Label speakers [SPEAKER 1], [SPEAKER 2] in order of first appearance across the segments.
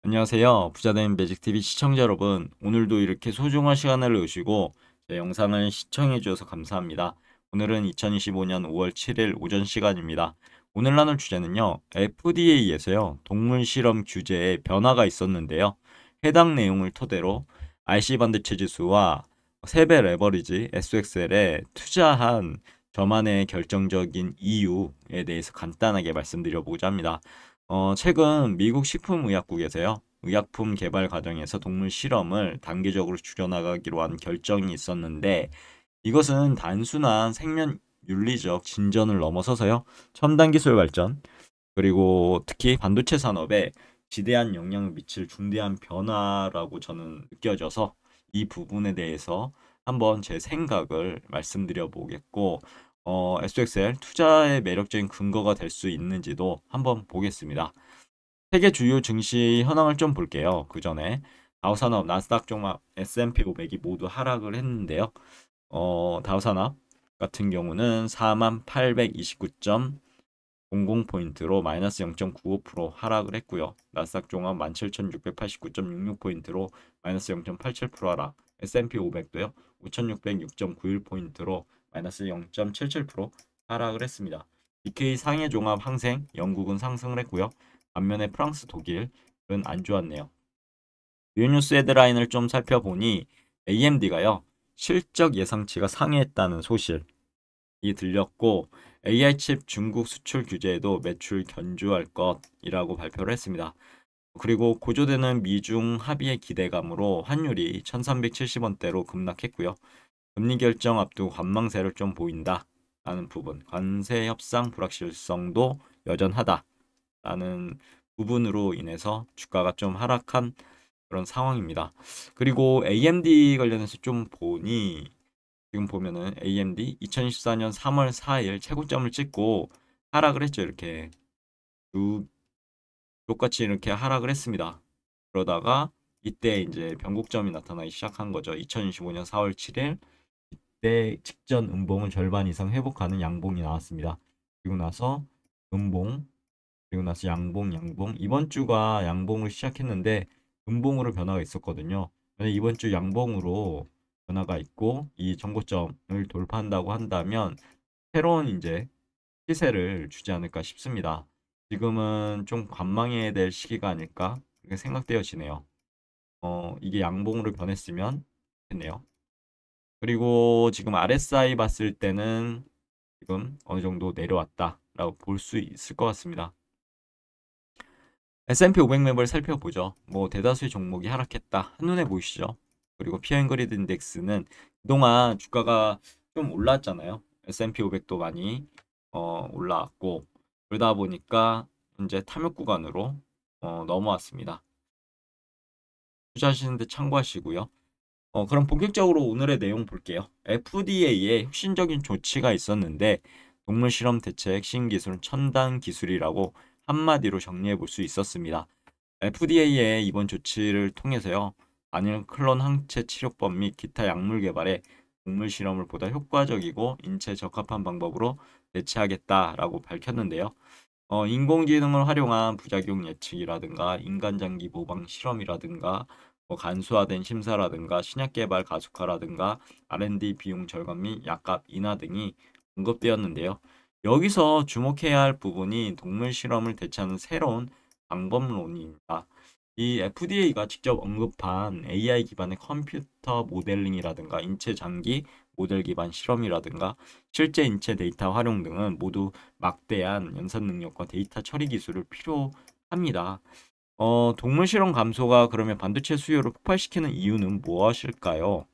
[SPEAKER 1] 안녕하세요. 부자된 매직TV 시청자 여러분. 오늘도 이렇게 소중한 시간을 내시고 제 영상을 시청해 주셔서 감사합니다. 오늘은 2025년 5월 7일 오전 시간입니다. 오늘 나눌 주제는요. FDA에서요. 동물 실험 규제에 변화가 있었는데요. 해당 내용을 토대로 IC 반도체 지수와 세배 레버리지 SXL에 투자한 저만의 결정적인 이유에 대해서 간단하게 말씀드려보고자 합니다. 최근 미국 식품의약국에서요, 의약품 개발 과정에서 동물 실험을 단계적으로 줄여나가기로 한 결정이 있었는데, 이것은 단순한 생명 윤리적 진전을 넘어서서요, 첨단 기술 발전, 그리고 특히 반도체 산업에 지대한 영향을 미칠 중대한 변화라고 저는 느껴져서 이 부분에 대해서 한번 제 생각을 말씀드려 보겠고, SXL 투자의 매력적인 근거가 될 수 있는지도 한번 보겠습니다. 세계 주요 증시 현황을 좀 볼게요. 그 전에 다우산업, 나스닥 종합, S&P 500이 모두 하락을 했는데요. 다우산업 같은 경우는 4829.00포인트로 마이너스 0.95% 하락을 했고요. 나스닥 종합 17,689.66포인트로 마이너스 0.87% 하락. S&P 500도요. 5,606.91포인트로 마이너스 0.77% 하락을 했습니다. 니케이 상해 종합 항생 영국은 상승을 했고요. 반면에 프랑스, 독일은 안 좋았네요. 유니스 헤드라인을 좀 살펴보니 AMD가요. 실적 예상치가 상회했다는 소식이 들렸고 AI 칩 중국 수출 규제에도 매출 견조할 것이라고 발표를 했습니다. 그리고 고조되는 미중 합의의 기대감으로 환율이 1370원대로 급락했고요. 금리 결정 앞두고 관망세를 좀 보인다라는 부분, 관세 협상 불확실성도 여전하다라는 부분으로 인해서 주가가 좀 하락한 그런 상황입니다. 그리고 AMD 관련해서 좀 보니 지금 보면은 AMD 2024년 3월 4일 최고점을 찍고 하락을 했죠. 이렇게 두 똑같이 이렇게 하락을 했습니다. 그러다가 이때 이제 변곡점이 나타나기 시작한 거죠. 2025년 4월 7일 이때 직전 음봉을 절반 이상 회복하는 양봉이 나왔습니다. 그리고 나서 음봉, 그리고 나서 양봉, 양봉. 이번 주가 양봉을 시작했는데 음봉으로 변화가 있었거든요. 근데 이번 주 양봉으로 변화가 있고 이 정고점을 돌파한다고 한다면 새로운 이제 시세를 주지 않을까 싶습니다. 지금은 좀 관망해야 될 시기가 아닐까 그렇게 생각되어지네요. 이게 양봉으로 변했으면 좋겠네요. 그리고 지금 RSI 봤을 때는 지금 어느 정도 내려왔다라고 볼 수 있을 것 같습니다. S&P 500 맵을 살펴보죠. 뭐 대다수의 종목이 하락했다. 한눈에 보이시죠? 그리고 피어앤그리드 인덱스는 그동안 주가가 좀 올랐잖아요. S&P 500도 많이 올라왔고 그러다 보니까 현재 탐욕 구간으로 넘어왔습니다. 투자하시는데 참고하시고요. 그럼 본격적으로 오늘의 내용 볼게요. FDA의 혁신적인 조치가 있었는데 동물 실험 대책 신기술 첨단 기술이라고 한마디로 정리해 볼 수 있었습니다. FDA의 이번 조치를 통해서요. 단일 클론 항체 치료법 및 기타 약물 개발에 동물 실험을 보다 효과적이고 인체 적합한 방법으로 대체하겠다라고 밝혔는데요. 인공지능을 활용한 부작용 예측이라든가 인간장기 모방 실험이라든가 뭐 간소화된 심사라든가 신약 개발 가속화라든가 R&D 비용 절감 및 약값 인하 등이 언급되었는데요. 여기서 주목해야 할 부분이 동물 실험을 대체하는 새로운 방법론입니다. 이 FDA가 직접 언급한 AI 기반의 컴퓨터 모델링이라든가 인체 장기 모델 기반 실험이라든가 실제 인체 데이터 활용 등은 모두 막대한 연산 능력과 데이터 처리 기술을 필요합니다. 동물 실험 감소가 그러면 반도체 수요를 폭발시키는 이유는 무엇일까요?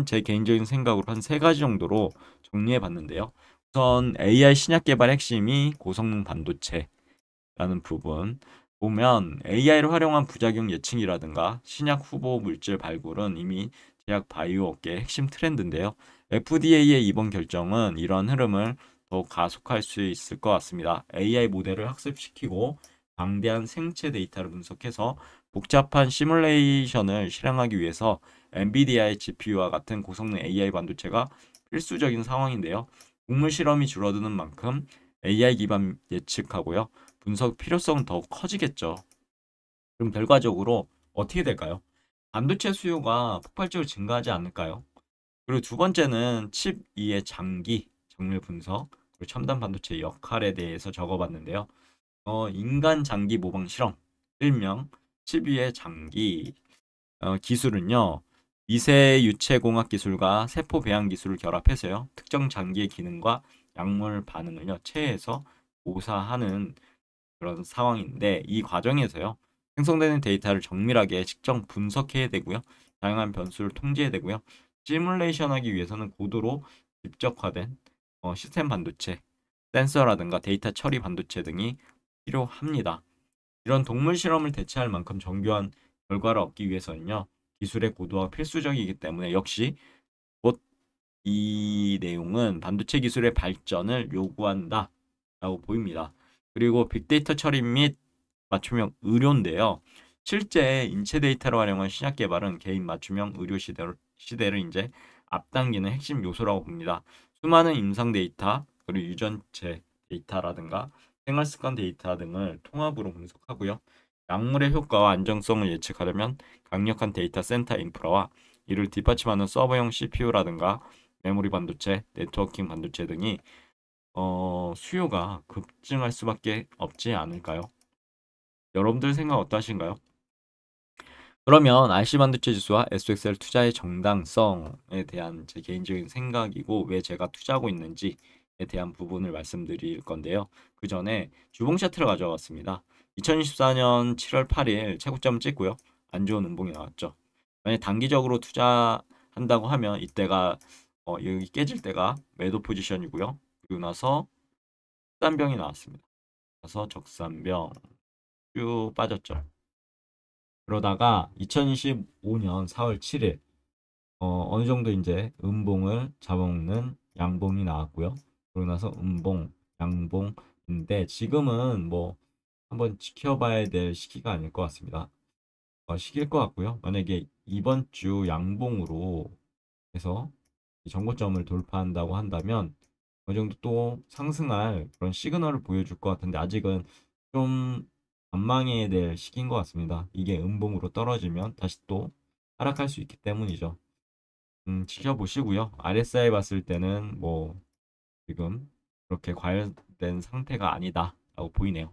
[SPEAKER 1] 제 개인적인 생각으로 한 세 가지 정도로 정리해 봤는데요. 우선 AI 신약 개발 핵심이 고성능 반도체라는 부분. 보면 AI를 활용한 부작용 예측이라든가 신약 후보 물질 발굴은 이미 제약 바이오 업계의 핵심 트렌드인데요. FDA의 이번 결정은 이러한 흐름을 더 가속할 수 있을 것 같습니다. AI 모델을 학습시키고 방대한 생체 데이터를 분석해서 복잡한 시뮬레이션을 실행하기 위해서 엔비디아의 GPU와 같은 고성능 AI 반도체가 필수적인 상황인데요. 곡물 실험이 줄어드는 만큼 AI 기반 예측하고요. 분석 필요성은 더욱 커지겠죠. 그럼 결과적으로 어떻게 될까요? 반도체 수요가 폭발적으로 증가하지 않을까요? 그리고 두 번째는 칩 2의 장기 정밀 분석, 그리고 첨단 반도체 역할에 대해서 적어봤는데요. 인간 장기 모방 실험, 일명 칩 2의 장기 기술은요. 미세 유체공학 기술과 세포 배양 기술을 결합해서요. 특정 장기의 기능과 약물 반응을요. 체에서 모사하는 그런 상황인데 이 과정에서요. 생성되는 데이터를 정밀하게 측정 분석해야 되고요. 다양한 변수를 통제해야 되고요. 시뮬레이션하기 위해서는 고도로 집적화된 시스템 반도체, 센서라든가 데이터 처리 반도체 등이 필요합니다. 이런 동물 실험을 대체할 만큼 정교한 결과를 얻기 위해서는요. 기술의 고도화가 필수적이기 때문에 역시 곧 이 내용은 반도체 기술의 발전을 요구한다라고 보입니다. 그리고 빅데이터 처리 및 맞춤형 의료인데요. 실제 인체 데이터를 활용한 신약 개발은 개인 맞춤형 의료 시대를 이제 앞당기는 핵심 요소라고 봅니다. 수많은 임상 데이터, 그리고 유전체 데이터라든가 생활 습관 데이터 등을 통합으로 분석하고요. 약물의 효과와 안정성을 예측하려면 강력한 데이터 센터 인프라와 이를 뒷받침하는 서버형 CPU라든가 메모리 반도체, 네트워킹 반도체 등이 수요가 급증할 수밖에 없지 않을까요? 여러분들 생각 어떠하신가요? 그러면 RC 반도체 지수와 SXL 투자의 정당성에 대한 제 개인적인 생각이고 왜 제가 투자하고 있는지에 대한 부분을 말씀드릴 건데요. 그 전에 주봉 차트를 가져왔습니다. 2024년 7월 8일 최고점을 찍고요. 안 좋은 음봉이 나왔죠. 만약 단기적으로 투자한다고 하면 이때가 여기 깨질 때가 매도 포지션이고요. 그리고 나서 적산병이 나왔습니다. 그래서 적산병 쭉 빠졌죠. 그러다가 2025년 4월 7일 어느 정도 이제 음봉을 잡아먹는 양봉이 나왔고요. 그러고 나서 음봉, 양봉인데 지금은 뭐 한번 지켜봐야 될 시기가 아닐 것 같습니다. 시기일 것 같고요. 만약에 이번 주 양봉으로 해서 이 정고점을 돌파한다고 한다면 어느 정도 또 상승할 그런 시그널을 보여줄 것 같은데 아직은 좀 전망해야 될 시기인 것 같습니다. 이게 음봉으로 떨어지면 다시 또 하락할 수 있기 때문이죠. 지켜보시고요. RSI 봤을 때는 뭐 지금 그렇게 과열된 상태가 아니다라고 보이네요.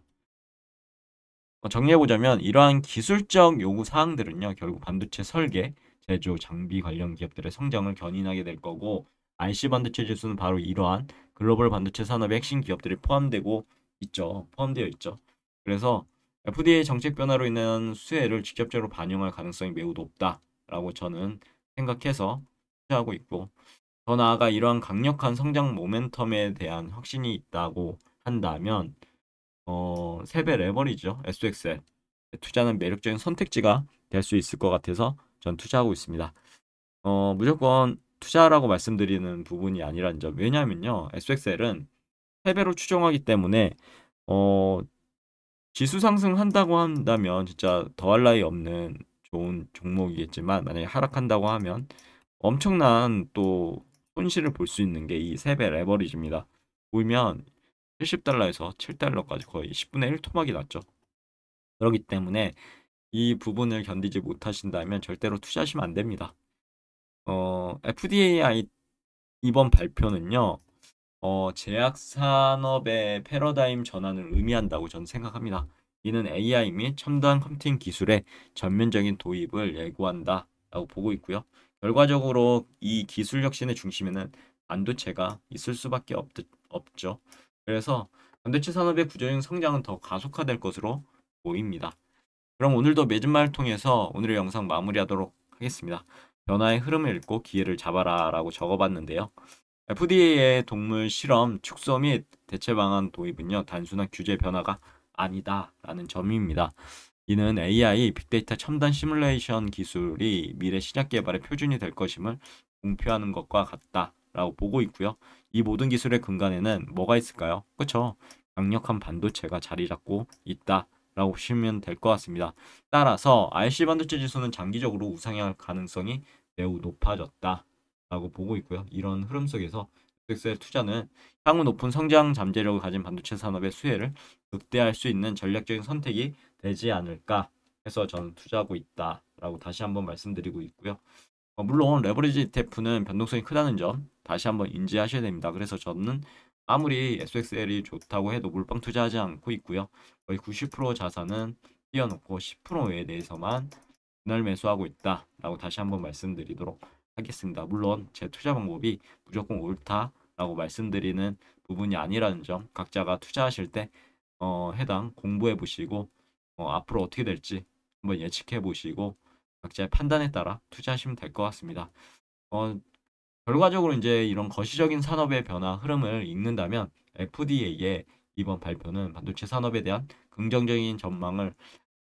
[SPEAKER 1] 정리해보자면 이러한 기술적 요구 사항들은요. 결국 반도체 설계, 제조, 장비 관련 기업들의 성장을 견인하게 될 거고 IC 반도체 지수는 바로 이러한 글로벌 반도체 산업의 핵심 기업들이 포함되어 있죠. 그래서 FDA 정책 변화로 인한 수혜를 직접적으로 반영할 가능성이 매우 높다라고 저는 생각해서 투자하고 있고 더 나아가 이러한 강력한 성장 모멘텀에 대한 확신이 있다고 한다면 3배 레버리지죠. SXL. 투자는 매력적인 선택지가 될 수 있을 것 같아서 전 투자하고 있습니다. 무조건 투자라고 말씀드리는 부분이 아니라는 점. 왜냐하면요. SXL은 3배로 추정하기 때문에 어, 지수 상승한다고 한다면 진짜 더할 나위 없는 좋은 종목이겠지만 만약에 하락한다고 하면 엄청난 또 손실을 볼 수 있는 게 이 3배 레버리지입니다. 보면 70달러에서 7달러까지 거의 10분의 1 토막이 났죠. 그렇기 때문에 이 부분을 견디지 못하신다면 절대로 투자하시면 안 됩니다. FDA 이번 발표는요, 제약 산업의 패러다임 전환을 의미한다고 저는 생각합니다. 이는 AI 및 첨단 컴퓨팅 기술의 전면적인 도입을 예고한다라고 보고 있고요. 결과적으로 이 기술 혁신의 중심에는 반도체가 있을 수밖에 없죠. 그래서 반도체 산업의 구조적인 성장은 더 가속화될 것으로 보입니다. 그럼 오늘도 매진말을 통해서 오늘의 영상 마무리하도록 하겠습니다. 변화의 흐름을 읽고 기회를 잡아라 라고 적어봤는데요. FDA의 동물 실험 축소 및 대체 방안 도입은요, 단순한 규제 변화가 아니다라는 점입니다. 이는 AI, 빅데이터 첨단 시뮬레이션 기술이 미래 신약 개발의 표준이 될 것임을 공표하는 것과 같다라고 보고 있고요. 이 모든 기술의 근간에는 뭐가 있을까요? 그렇죠? 강력한 반도체가 자리 잡고 있다라고 보시면 될 것 같습니다. 따라서 RC 반도체 지수는 장기적으로 우상향할 가능성이 매우 높아졌다라고 보고 있고요. 이런 흐름 속에서 FX의 투자는 향후 높은 성장 잠재력을 가진 반도체 산업의 수혜를 극대화할 수 있는 전략적인 선택이 되지 않을까 해서 저는 투자하고 있다라고 다시 한번 말씀드리고 있고요. 물론 레버리지 ETF는 변동성이 크다는 점 다시 한번 인지하셔야 됩니다. 그래서 저는 아무리 SXL이 좋다고 해도 몰빵 투자하지 않고 있고요. 거의 90% 자산은 띄워놓고 10%에 대해서만 분할 매수하고 있다라고 다시 한번 말씀드리도록 하겠습니다. 물론 제 투자 방법이 무조건 옳다라고 말씀드리는 부분이 아니라는 점 각자가 투자하실 때 해당 공부해 보시고 앞으로 어떻게 될지 한번 예측해 보시고 각자의 판단에 따라 투자하시면 될 것 같습니다. 어, 결과적으로 이제 이런 거시적인 산업의 변화 흐름을 읽는다면 FDA의 이번 발표는 반도체 산업에 대한 긍정적인 전망을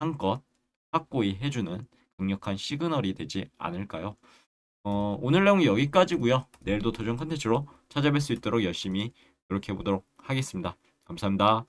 [SPEAKER 1] 한껏 확고히 해주는 강력한 시그널이 되지 않을까요? 오늘 내용이 여기까지고요. 내일도 도전 컨텐츠로 찾아뵐 수 있도록 열심히 노력해 보도록 하겠습니다. 감사합니다.